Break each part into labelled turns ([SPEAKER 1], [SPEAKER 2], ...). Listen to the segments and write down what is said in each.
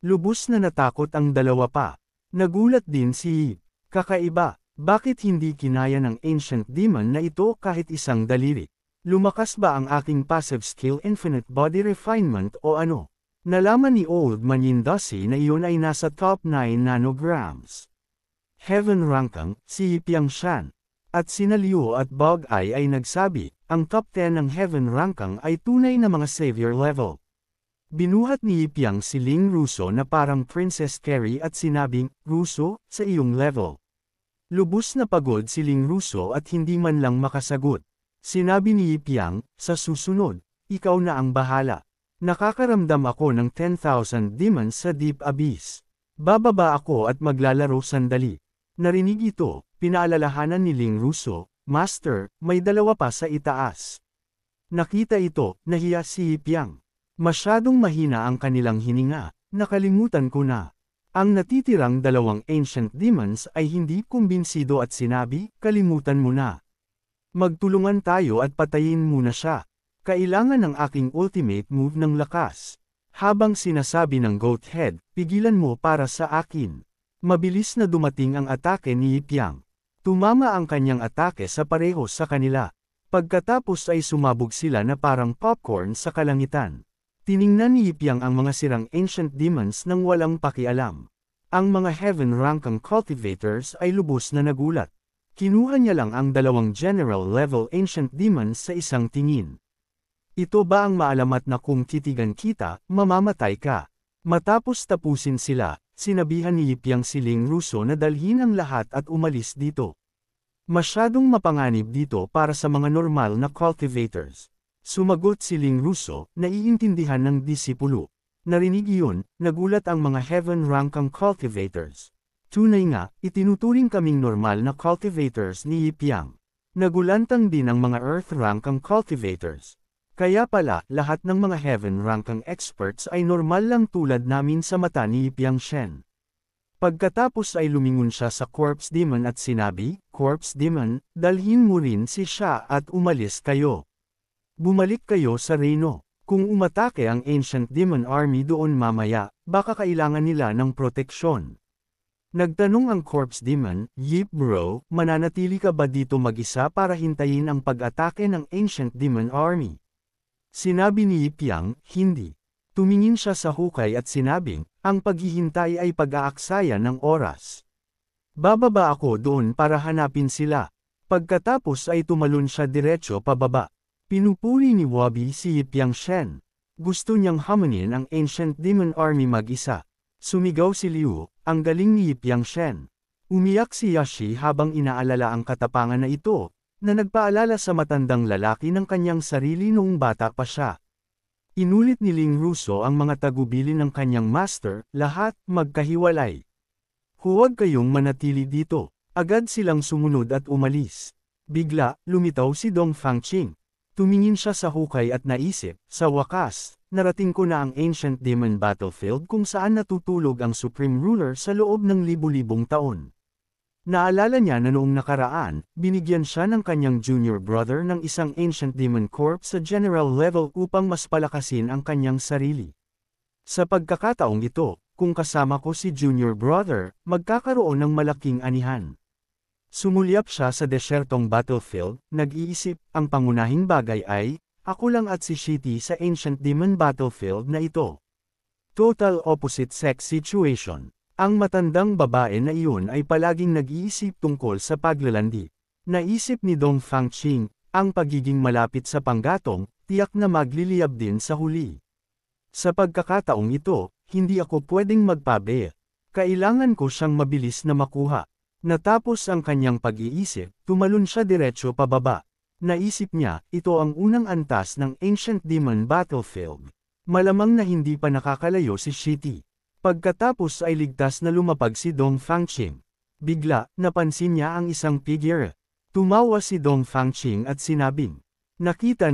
[SPEAKER 1] Lubos na natakot ang dalawa pa. Nagulat din si Yip. Kakaiba, bakit hindi kinaya ng ancient demon na ito kahit isang daliri? Lumakas ba ang aking passive skill infinite body refinement o ano? Nalaman ni Old Manindasi na iyon ay nasa top 9 nanograms. Heaven Rankang, si Yipiang Shan, at sina Liu at Bog Ai ay nagsabi, ang top 10 ng Heaven Rankang ay tunay na mga savior level. Binuhat ni Yipiang si Ling Russo na parang Princess Carrie at sinabing, Russo, sa iyong level. Lubos na pagod si Ling Russo at hindi man lang makasagot. Sinabi ni Yipiang, sa susunod, ikaw na ang bahala. Nakakaramdam ako ng 10,000 demons sa deep abyss. Bababa ako at maglalaro sandali. Narinig ito, pinaalalahanan ni Ling Russo, Master, may dalawa pa sa itaas. Nakita ito, nahiya si Yipiang. Masyadong mahina ang kanilang hininga, nakalimutan ko na. Ang natitirang dalawang ancient demons ay hindi kumbinsido at sinabi, kalimutan mo na. Magtulungan tayo at patayin muna siya. Kailangan ng aking ultimate move ng lakas. Habang sinasabi ng Goat Head, pigilan mo para sa akin. Mabilis na dumating ang atake ni Yipiang. Tumama ang kanyang atake sa pareho sa kanila. Pagkatapos ay sumabog sila na parang popcorn sa kalangitan. Tiningnan ni Yipiang ang mga sirang ancient demons nang walang pakialam. Ang mga heaven rankang cultivators ay lubos na nagulat. Kinuha niya lang ang dalawang general level ancient demons sa isang tingin. Ito ba ang maalamat na kung titigan kita, mamamatay ka? Matapos tapusin sila, sinabihan ni Yipiang si Ling Russo na dalhin ang lahat at umalis dito. Masyadong mapanganib dito para sa mga normal na cultivators. Sumagot si Ling Russo, naiintindihan ng disipulo. Narinig iyon, nagulat ang mga heaven rankang cultivators. Tunay nga, itinuturing kaming normal na cultivators ni Yipiang. Nagulantang din ang mga earth rankang cultivators. Kaya pala, lahat ng mga heaven rankang experts ay normal lang tulad namin sa mata ni Yipiang Shen. Pagkatapos ay lumingon siya sa Corpse Demon at sinabi, Corpse Demon, dalhin mo rin si siya at umalis kayo. Bumalik kayo sa Reino. Kung umatake ang Ancient Demon Army doon mamaya, baka kailangan nila ng proteksyon. Nagtanong ang Corpse Demon, Yip bro, mananatili ka ba dito mag-isa para hintayin ang pag-atake ng Ancient Demon Army? Sinabi ni Yipiang, hindi. Tumingin siya sa hukay at sinabing, ang paghihintay ay pag-aaksaya ng oras. Bababa ako doon para hanapin sila. Pagkatapos ay tumalon siya diretso pababa. Pinupuri ni Wabi si Yipiang Shen. Gusto niyang hamunin ang Ancient Demon Army mag-isa. Sumigaw si Liu, ang galing ni Yipiang Shen. Umiyak si Yashi habang inaalala ang katapangan na ito, na nagpaalala sa matandang lalaki ng kanyang sarili noong bata pa siya. Inulit ni Ling Russo ang mga tagubilin ng kanyang master, lahat magkahiwalay. Huwag kayong manatili dito. Agad silang sumunod at umalis. Bigla, lumitaw si Dong Fangqing. Tumingin siya sa hukay at naisip, sa wakas, narating ko na ang Ancient Demon Battlefield kung saan natutulog ang Supreme Ruler sa loob ng libu-libong taon. Naalala niya na noong nakaraan, binigyan siya ng kanyang junior brother ng isang Ancient Demon Corp sa general level upang mas palakasin ang kanyang sarili. Sa pagkakataong ito, kung kasama ko si junior brother, magkakaroon ng malaking anihan. Sumulyap siya sa desyertong battlefield, nag-iisip, ang pangunahing bagay ay, ako lang at si Shitty sa Ancient Demon Battlefield na ito. Total opposite sex situation. Ang matandang babae na iyon ay palaging nag-iisip tungkol sa paglalandi. Naisip ni Dong Fangqing, ang pagiging malapit sa panggatong, tiyak na magliliyab din sa huli. Sa pagkakataong ito, hindi ako pwedeng magpabe. Kailangan ko siyang mabilis na makuha. Natapos ang kanyang pag-iisip, tumalon siya diretso pababa. Naisip niya, ito ang unang antas ng Ancient Demon Battlefield. Malamang na hindi pa nakakalayo si Shitty. Pagkatapos ay ligtas na lumapag si Dong Fangqing. Bigla, napansin niya ang isang figure. Tumawa si Dong Fangqing at sinabing, nakita,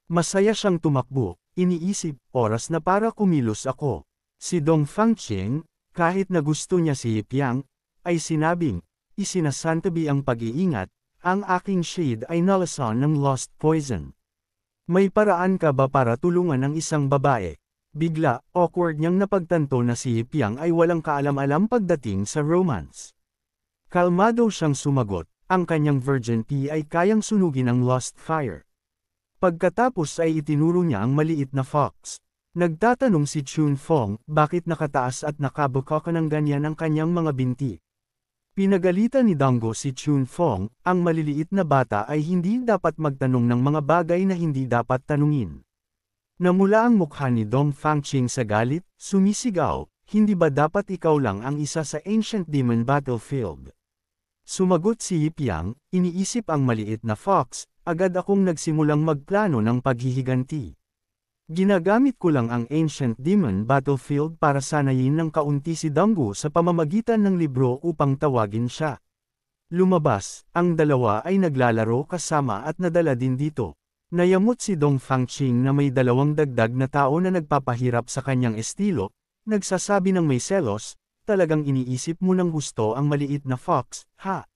[SPEAKER 1] masaya siyang tumakbo, iniisip, oras na para kumilos ako. Si Dong Fangqing, kahit na gusto niya si Yipiang, ay sinabing, isinasantabi ang pag-iingat, ang aking shade ay nalasan ng lost poison. May paraan ka ba para tulungan ang isang babae? Bigla, awkward niyang napagtanto na si Hypiang ay walang kaalam-alam pagdating sa romance. Kalmado siyang sumagot, ang kanyang Virgin P ay kayang sunugin ang Lost Fire. Pagkatapos ay itinuro niya ang maliit na fox. Nagtatanong si Chun Fong, bakit nakataas at nakabuka ka ng ganyan ang kanyang mga binti. Pinagalitan ni Dango si Chun Fong, ang maliliit na bata ay hindi dapat magtanong ng mga bagay na hindi dapat tanungin. Namula ang mukha ni Dong Fangqing sa galit, sumisigaw, hindi ba dapat ikaw lang ang isa sa Ancient Demon Battlefield? Sumagot si Hypiang, iniisip ang maliit na fox, agad akong nagsimulang magplano ng paghihiganti. Ginagamit ko lang ang Ancient Demon Battlefield para sanayin ng kaunti si Dango sa pamamagitan ng libro upang tawagin siya. Lumabas, ang dalawa ay naglalaro kasama at nadala din dito. Nayamot si Dong Fangqing na may dalawang dagdag na tao na nagpapahirap sa kanyang estilo, nagsasabi ng may selos, talagang iniisip mo ng gusto ang maliit na fox, ha?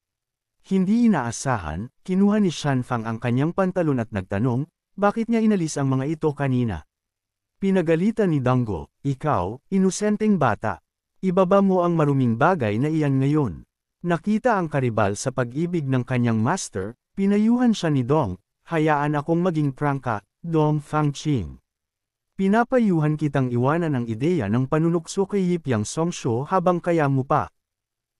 [SPEAKER 1] Hindi inaasahan, kinuha ni Shanfang ang kanyang pantalon at nagtanong, bakit niya inalis ang mga ito kanina? Pinagalitan ni Dango, ikaw, inosenteng bata. Ibaba mo ang maruming bagay na iyan ngayon. Nakita ang karibal sa pag-ibig ng kanyang master, pinayuhan siya ni Dong, hayaan akong maging prangka, Dong Fangqing. Pinapayuhan kitang iwanan ang ideya ng panunukso kay Hypiang Songsho habang kaya mo pa.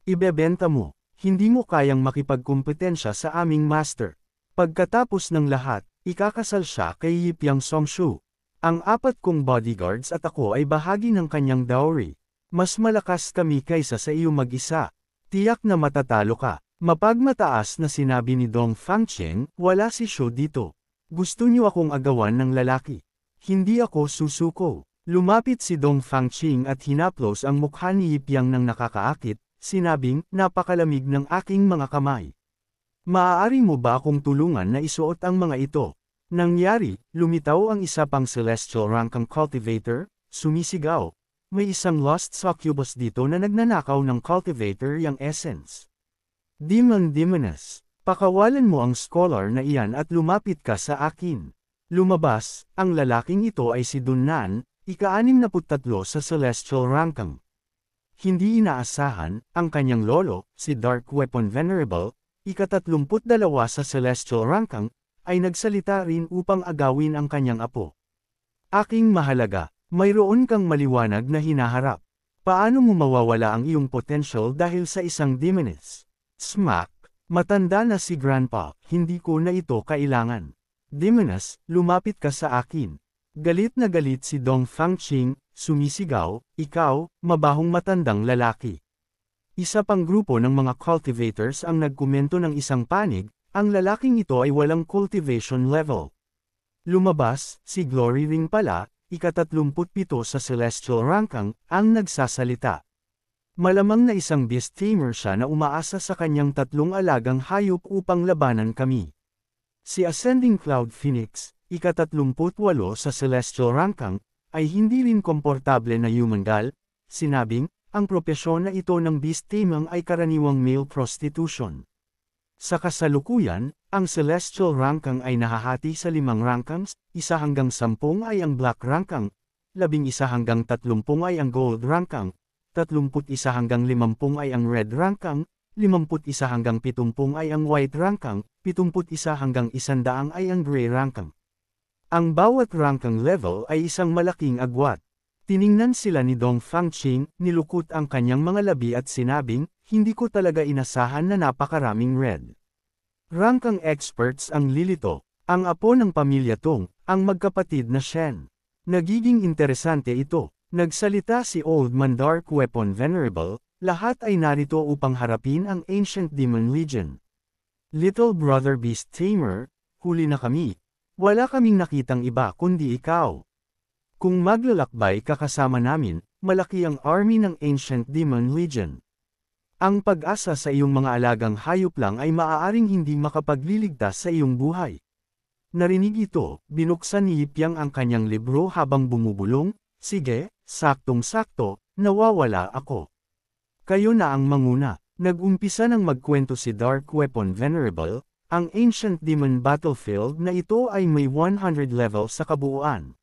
[SPEAKER 1] Ibebenta mo, hindi mo kayang makipagkumpetensya sa aming master. Pagkatapos ng lahat, ikakasal siya kay Hypiang Songsho. Ang 4 kong bodyguards at ako ay bahagi ng kanyang dowry. Mas malakas kami kaysa sa iyo mag-isa. Tiyak na matatalo ka. Mapagmataas na sinabi ni Dong Fangqing, wala si Sho dito. Gusto niyo akong agawan ng lalaki. Hindi ako susuko. Lumapit si Dong Fangqing at hinaplos ang mukha ni Hypiang ng nakakaakit, sinabing, napakalamig ng aking mga kamay. Maaari mo ba akong tulungan na isuot ang mga ito? Nangyari, lumitaw ang isa pang celestial rankang cultivator, sumisigaw. May isang lost succubus dito na nagnanakaw ng cultivator yang essence. Demoness, pakawalan mo ang scholar na iyan at lumapit ka sa akin. Lumabas, ang lalaking ito ay si Dunnan, ika-63 sa celestial rankang. Hindi inaasahan, ang kanyang lolo, si Dark Weapon Venerable, ika-32 sa celestial rankang, ay nagsalita rin upang agawin ang kanyang apo. Aking mahalaga, mayroon kang maliwanag na hinaharap. Paano mo mawawala ang iyong potential dahil sa isang demoness? Smack! Matanda na si Grandpa, hindi ko na ito kailangan. Demoness, lumapit ka sa akin. Galit na galit si Dong Fangqing, sumisigaw, ikaw, mabahong matandang lalaki. Isa pang grupo ng mga cultivators ang nagkomento ng isang panig, ang lalaking ito ay walang cultivation level. Lumabas, si Glory Ring pala, ika-37 sa celestial rankang, ang nagsasalita. Malamang na isang beast tamer siya na umaasa sa kanyang 3 alagang hayop upang labanan kami. Si Ascending Cloud Phoenix, ika-38 sa celestial rankang, ay hindi rin komportable na human gal, sinabing, ang propesyon na ito ng beast taming ay karaniwang male prostitution. Sa kasalukuyan, ang celestial rankang ay nahahati sa 5 rankangs, 1 hanggang 10 ay ang black rankang, 11 hanggang 30 ay ang gold rankang, 31 hanggang 50 ay ang red rankang, 51 hanggang 70 ay ang white rankang, 71 hanggang 100 ay ang gray rankang. Ang bawat rankang level ay isang malaking agwat. Tiningnan sila ni Dong Fangqing, nilukot ang kanyang mga labi at sinabing, hindi ko talaga inasahan na napakaraming red rankang experts ang lilito, ang apo ng pamilya Tong, ang magkapatid na Shen. Nagiging interesante ito. Nagsalita si Old Man Dark Weapon Venerable, lahat ay narito upang harapin ang Ancient Demon Legion. Little Brother Beast Tamer, huli na kami. Wala kaming nakitang iba kundi ikaw. Kung maglalakbay ka kasama namin, malaki ang army ng Ancient Demon Legion. Ang pag-asa sa iyong mga alagang hayop lang ay maaaring hindi makapagliligtas sa iyong buhay. Narinig ito, binuksan ni Hypiang ang kanyang libro habang bumubulong, sige, saktong-sakto, nawawala ako. Kayo na ang manguna. Nag-umpisa ng magkwento si Dark Weapon Venerable, ang Ancient Demon Battlefield na ito ay may 100 level sa kabuuan.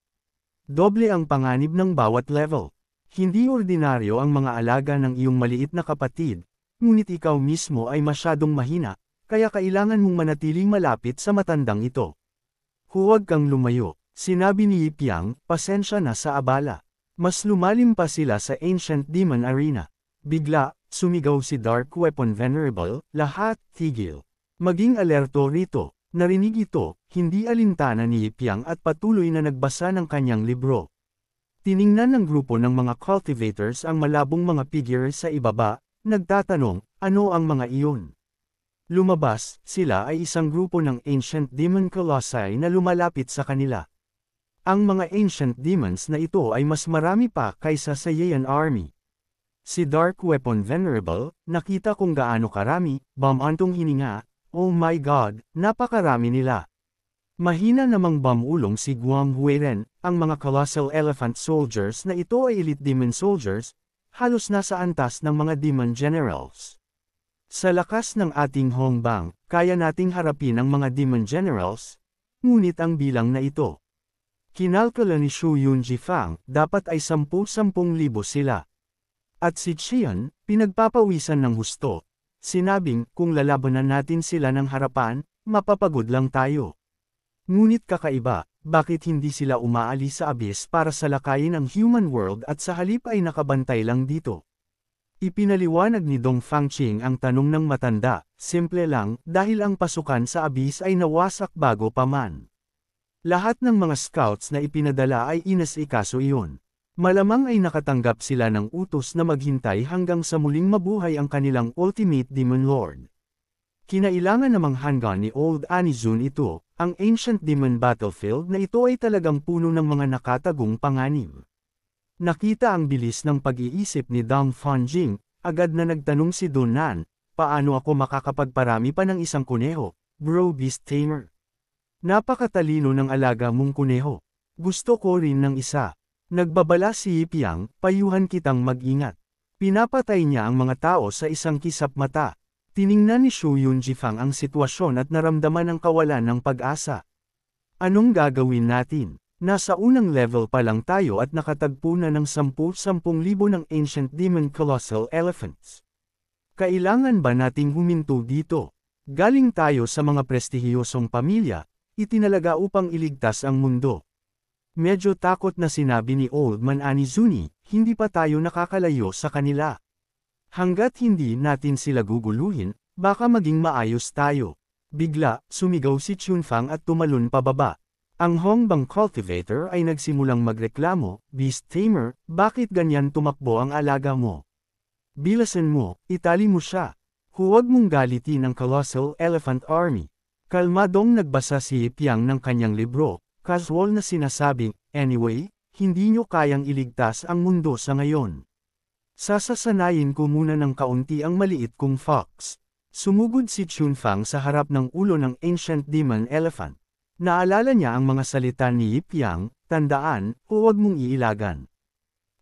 [SPEAKER 1] Doble ang panganib ng bawat level. Hindi ordinaryo ang mga alaga ng iyong maliit na kapatid, ngunit ikaw mismo ay masyadong mahina, kaya kailangan mong manatiling malapit sa matandang ito. Huwag kang lumayo, sinabi ni Yipyang, pasensya na sa abala. Mas lumalim pa sila sa Ancient Demon Arena. Bigla, sumigaw si Dark Weapon Venerable, lahat, tigil. Maging alerto rito. Narinig ito, hindi alintana ni Yipyang at patuloy na nagbasa ng kanyang libro. Tiningnan ng grupo ng mga cultivators ang malabong mga figures sa ibaba, nagtatanong, ano ang mga iyon? Lumabas, sila ay isang grupo ng Ancient Demon Colossi na lumalapit sa kanila. Ang mga Ancient Demons na ito ay mas marami pa kaysa sa Yayan Army. Si Dark Weapon Venerable, nakita kung gaano karami, bumantong hininga, oh my God, napakarami nila. Mahina namang bamulong si Guam Hueren, ang mga Colossal Elephant Soldiers na ito ay Elite Demon Soldiers, halos nasa antas ng mga Demon Generals. Sa lakas ng ating hongbang, kaya nating harapin ang mga Demon Generals, ngunit ang bilang na ito. Kinalkula ni Shu Yunjifang, dapat ay 10,000 sila. At si Qian, pinagpapawisan ng husto. Sinabing, kung lalabanan natin sila ng harapan, mapapagod lang tayo. Ngunit kakaiba, bakit hindi sila umaalis sa abyss para salakayin ang human world at sa halip ay nakabantay lang dito? Ipinaliwanag ni Dong Fangqing ang tanong ng matanda, simple lang, dahil ang pasukan sa abyss ay nawasak bago pa man. Lahat ng mga scouts na ipinadala ay inasikaso iyon. Malamang ay nakatanggap sila ng utos na maghintay hanggang sa muling mabuhay ang kanilang Ultimate Demon Lord. Kinailangan namang hanggan ni Old Anizun ito, ang Ancient Demon Battlefield na ito ay talagang puno ng mga nakatagong panganib. Nakita ang bilis ng pag-iisip ni Dong Fanjing, agad na nagtanong si Dunan, paano ako makakapagparami pa ng isang kuneho, bro beast tamer? Napakatalino ng alaga mong kuneho. Gusto ko rin ng isa. Nagbabala si Yipyang, payuhan kitang mag-ingat. Pinapatay niya ang mga tao sa isang kisap mata. Tiningnan ni Shu Yunjifang ang sitwasyon at naramdaman ang kawalan ng pag-asa. Anong gagawin natin? Nasa unang level pa lang tayo at nakatagpo na ng 10,000 ng Ancient Demon Colossal Elephants. Kailangan ba nating huminto dito? Galing tayo sa mga prestihiyosong pamilya, itinalaga upang iligtas ang mundo. Medyo takot na sinabi ni Old Man Anizuni, hindi pa tayo nakakalayo sa kanila. Hanggat hindi natin sila guguluhin, baka maging maayos tayo. Bigla, sumigaw si Chunfang at tumalon pababa. Ang hongbang cultivator ay nagsimulang magreklamo, Beast Tamer, bakit ganyan tumakbo ang alaga mo? Bilasan mo, itali mo siya. Huwag mong galitin ang Colossal Elephant Army. Kalmadong nagbasa si Yipyang ng kanyang libro. Casual na sinasabing, anyway, hindi nyo kayang iligtas ang mundo sa ngayon. Sasasanayin ko muna ng kaunti ang maliit kong fox. Sumugod si Chunfang sa harap ng ulo ng Ancient Demon Elephant. Naalala niya ang mga salita ni Yipyang, tandaan, huwag mong iilagan.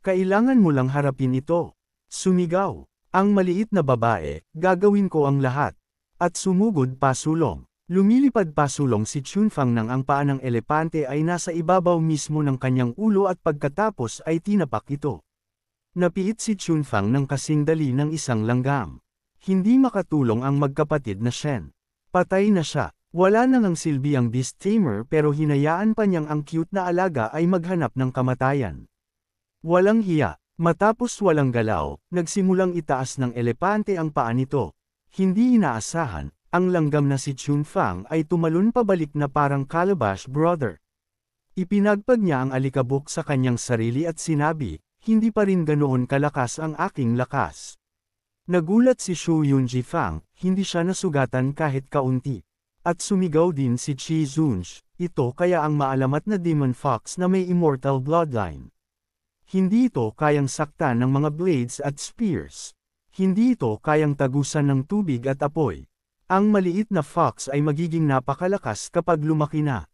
[SPEAKER 1] Kailangan mo lang harapin ito. Sumigaw. Ang maliit na babae, gagawin ko ang lahat. At sumugod pasulong. Lumilipad pasulong si Chunfang nang ang paa ng elepante ay nasa ibabaw mismo ng kanyang ulo at pagkatapos ay tinapak ito. Napiit si Chunfang ng kasing dali ng isang langgam. Hindi makatulong ang magkapatid na Shen. Patay na siya. Wala nang ang silbi ang Beast Tamer pero hinayaan pa niyang ang cute na alaga ay maghanap ng kamatayan. Walang hiya. Matapos walang galaw, nagsimulang itaas ng elepante ang paa nito. Hindi inaasahan. Ang langgam na si Chunfang ay tumalon pabalik na parang Calabash Brother. Ipinagpag niya ang alikabok sa kanyang sarili at sinabi, hindi pa rin ganoon kalakas ang aking lakas. Nagulat si Shu Yunjifang, hindi siya nasugatan kahit kaunti. At sumigaw din si Qi Zunj, ito kaya ang maalamat na Demon Fox na may immortal bloodline. Hindi ito kayang saktan ng mga blades at spears. Hindi ito kayang tagusan ng tubig at apoy. Ang maliit na fox ay magiging napakalakas kapag lumaki na.